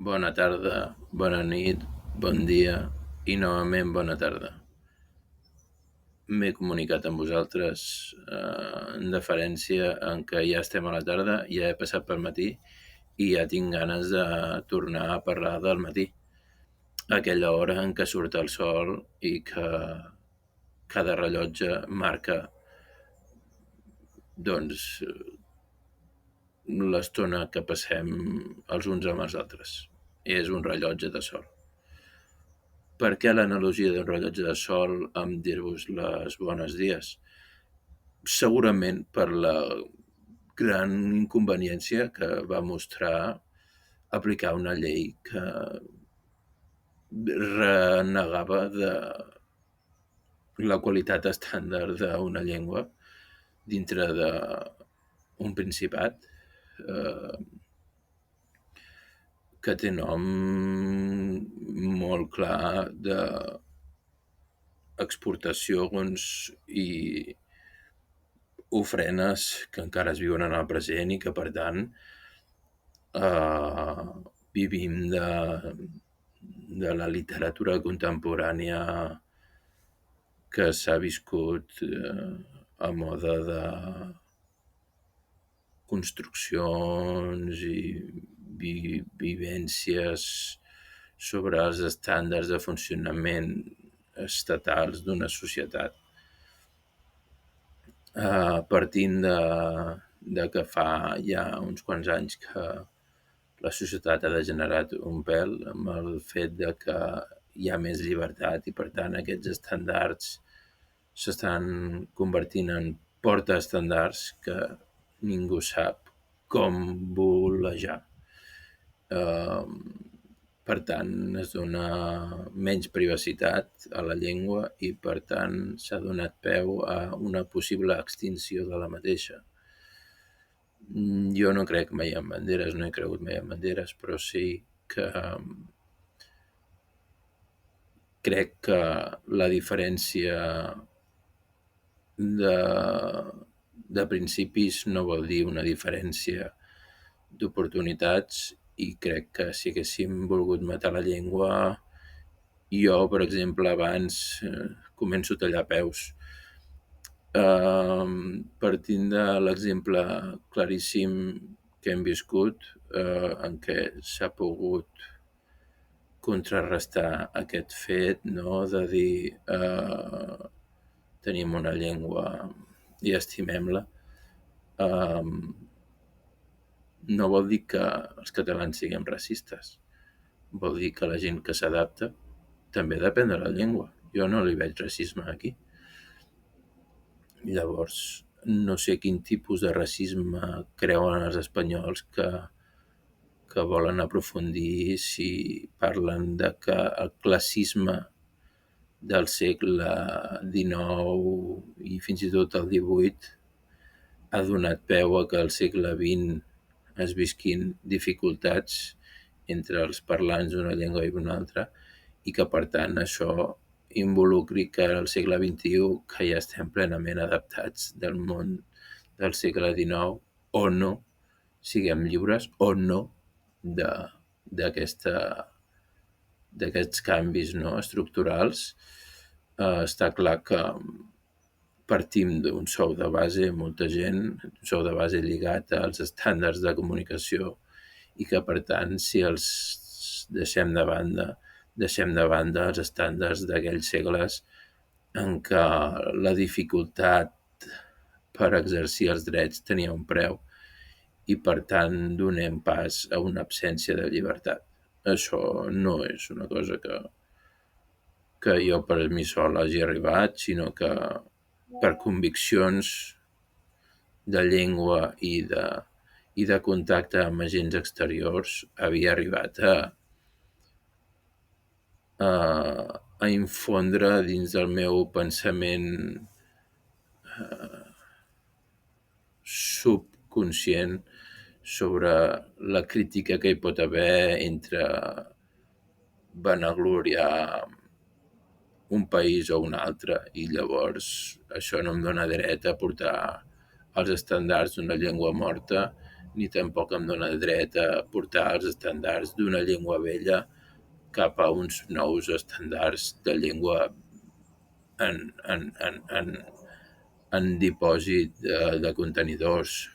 Bona tarda, bona nit, bon dia i novament bona tarda. M'he comunicat amb vosaltres en deferència en què ja estem a la tarda, ja he passat pel matí i ja tinc ganes de tornar a parlar del matí, aquella hora en què surt el sol i que cada rellotge marca doncs, l'estona que passem els uns amb els altres. És un rellotge de sol. Per què l'analogia d'un rellotge de sol amb dir-vos les bones dies? Segurament per la gran inconveniència que va mostrar aplicar una llei que renegava de la qualitat estàndard d'una llengua dintre d'un principat que té nom molt clar d'exportacions i ofrenes que encara es viuen en el present i que, per tant, vivim de la literatura contemporània que s'ha viscut a mode de construccions i vivències sobre els estàndards de funcionament estatals d'una societat. Partint de que fa ja uns quants anys que la societat ha degenerat un pèl amb el fet de que hi ha més llibertat i, per tant, aquests estàndards s'estan convertint en portaestandards que ningú sap com volejar. Per tant, es dona menys privacitat a la llengua i, per tant, s'ha donat peu a una possible extinció de la mateixa. Jo no crec mai en banderes, no he cregut mai en banderes, però sí que crec que la diferència de principis no vol dir una diferència d'oportunitats i crec que si haguéssim volgut matar la llengua, jo, per exemple, abans començo a tallar peus. Partint de l'exemple claríssim que hem viscut, en què s'ha pogut contrarrestar aquest fet, no?, de dir tenim una llengua i estimem-la, no vol dir que els catalans siguem racistes. Vol dir que la gent que s'adapta també depèn de la llengua. Jo no li veig racisme aquí. Llavors, no sé quin tipus de racisme creuen els espanyols que volen aprofundir si parlen de que el classisme del segle XIX i fins i tot el XVIII ha donat peu a que al segle XX es visquin dificultats entre els parlants d'una llengua i una altra i que, per tant, això involucri que al segle XXI, que ja estem plenament adaptats del món del segle XIX, o no siguem lliures o no d'aquests canvis, no?, estructurals. Està clar que partim d'un sou de base, molta gent, un sou de base lligat als estàndards de comunicació i que, per tant, si els deixem de banda els estàndards d'aquells segles en què la dificultat per exercir els drets tenia un preu i, per tant, donem pas a una absència de llibertat. Això no és una cosa que jo per mi sol hagi arribat, sinó que per conviccions de llengua i de contacte amb agents exteriors havia arribat a infondre dins del meu pensament subconscient sobre la crítica que hi pot haver entre vanagloriar un país o un altre i llavors això no em dona dret a portar els estàndards d'una llengua morta ni tampoc em dona dret a portar els estàndards d'una llengua vella cap a uns nous estàndards de llengua en dipòsit de contenidors.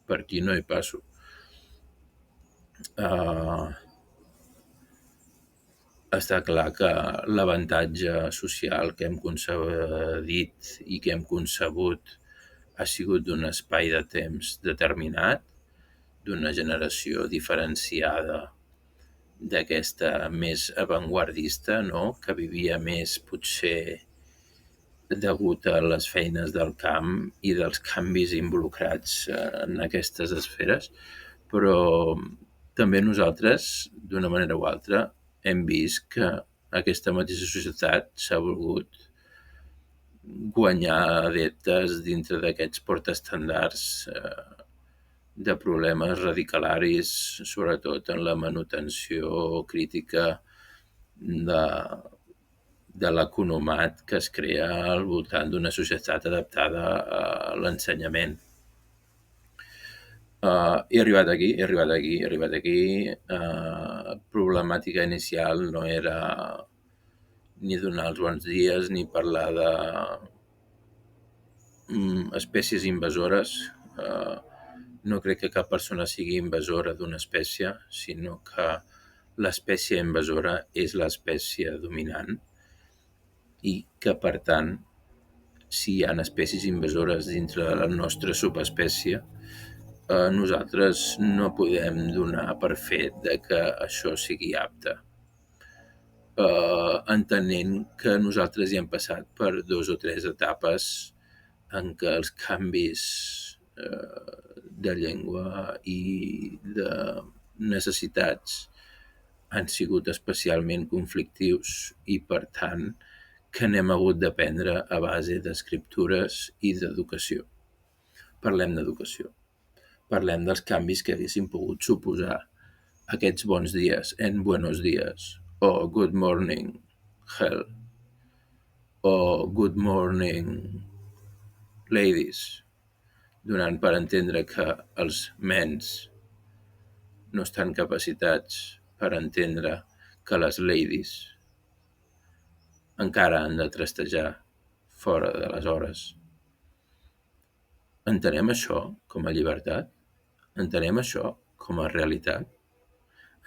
Per aquí no hi passo. Està clar que l'avantatge social que hem concedit i que hem concebut ha sigut d'un espai de temps determinat, d'una generació diferenciada d'aquesta més avantguardista, no? Que vivia més potser degut a les feines del camp i dels canvis involucrats en aquestes esferes, però també nosaltres, d'una manera o altra, hem vist que aquesta mateixa societat s'ha volgut guanyar adeptes dintre d'aquests portaestandards de problemes radicalaris, sobretot en la manutenció crítica de l'economat que es crea al voltant d'una societat adaptada a l'ensenyament. He arribat aquí. Problemàtica inicial no era ni donar els bons dies ni parlar de espècies invasores. No crec que cap persona sigui invasora d'una espècie, sinó que l'espècie invasora és l'espècie dominant i que, per tant, si hi ha espècies invasores dintre de la nostra subespècie, nosaltres no podem donar per fet de que això sigui apte. Entenent que nosaltres hi hem passat per 2 o 3 etapes en què els canvis de llengua i de necessitats han sigut especialment conflictius i, per tant, que n'hem hagut d'aprendre a base d'escriptures i d'educació. Parlem d'educació. Parlem dels canvis que haguessin pogut suposar aquests bons dies en buenos dies, o good morning, hell, o good morning, ladies, donant per entendre que els mens no estan capacitats per entendre que les ladies encara han de trastejar fora de les hores. Entenem això com a llibertat? Entenem això com a realitat?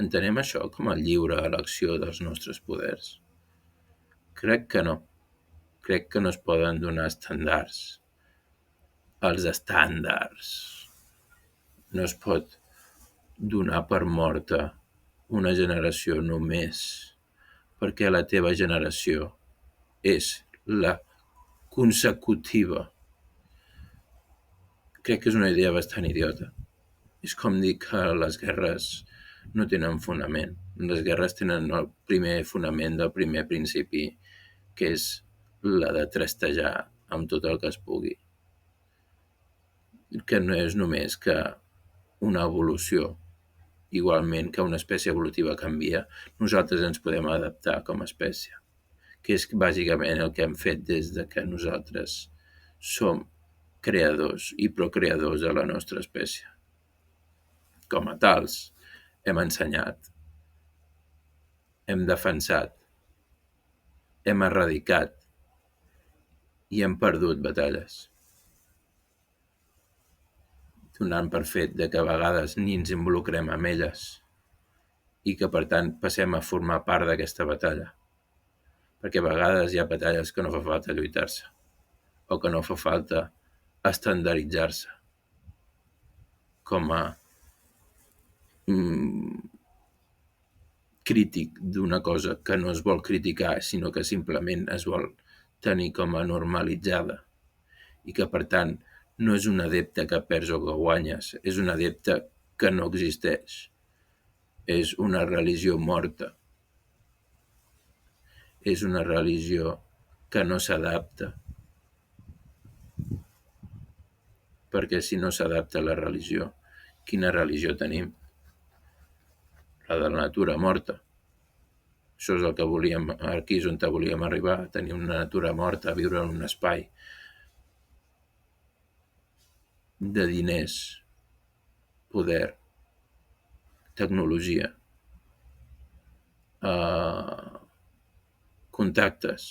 Entenem això com a lliure elecció dels nostres poders? Crec que no. Crec que no es poden donar estàndards. Els estàndards. No es pot donar per morta una generació només perquè la teva generació és la consecutiva. Crec que és una idea bastant idiota. És com dir que les guerres no tenen fonament. Les guerres tenen el primer fonament del primer principi, que és la de trastejar amb tot el que es pugui. Que no és només que una evolució. Igualment que una espècie evolutiva canvia, nosaltres ens podem adaptar com a espècie, que és bàsicament el que hem fet des de que nosaltres som creadors i procreadors de la nostra espècie. Com a tals, hem ensenyat, hem defensat, hem erradicat i hem perdut batalles, donant per fet de que a vegades ni ens involucrem amb elles i que, per tant, passem a formar part d'aquesta batalla. Perquè a vegades hi ha batalles que no fa falta lluitar-se o que no fa falta estandarditzar-se com a crític d'una cosa que no es vol criticar, sinó que simplement es vol tenir com a normalitzada i que, per tant, no és un adepte que perds o que guanyes, és un adepte que no existeix. És una religió morta. És una religió que no s'adapta. Perquè si no s'adapta a la religió, quina religió tenim? La de la natura morta. Això és el que volíem, aquí és on volíem arribar, a tenir una natura morta, a viure en un espai de diners poder, tecnologia, contactes,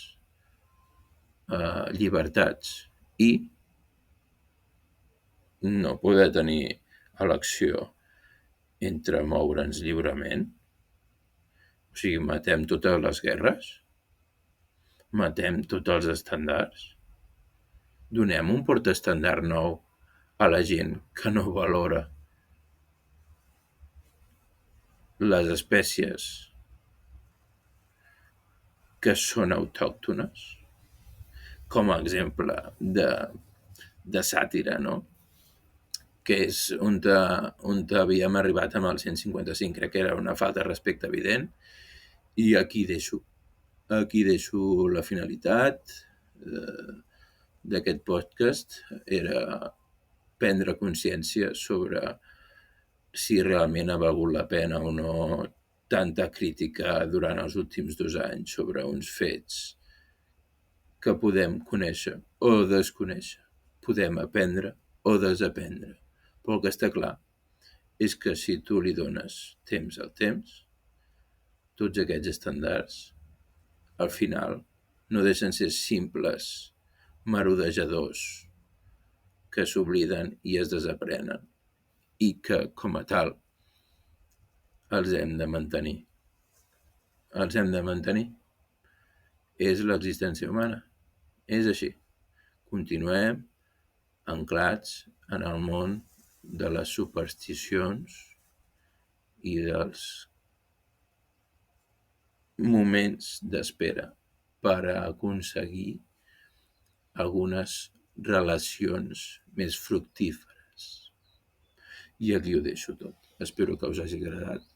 llibertats i no poder tenir elecció entre moure'ns lliurement. O sigui, matem totes les guerres, matem tots els estàndards, donem un portaestàndard nou a la gent que no valora les espècies que són autòctones, com a exemple de sàtira, no? Que és on havíem arribat amb el 155. Crec que era una falta de respecte evident. I aquí deixo la finalitat d'aquest podcast. Era prendre consciència sobre si realment ha valgut la pena o no tanta crítica durant els últims 2 anys sobre uns fets que podem conèixer o desconèixer, podem aprendre o desaprendre. Però el que està clar és que si tu li dones temps al temps, tots aquests estàndards, al final, no deixen ser simples marodejadors que s'obliden i es desaprenen i que, com a tal, els hem de mantenir. Els hem de mantenir. És l'existència humana. És així. Continuem anclats en el món de les supersticions i dels moments d'espera per aconseguir algunes relacions més fructíferes. I aquí ho deixo tot. Espero que us hagi agradat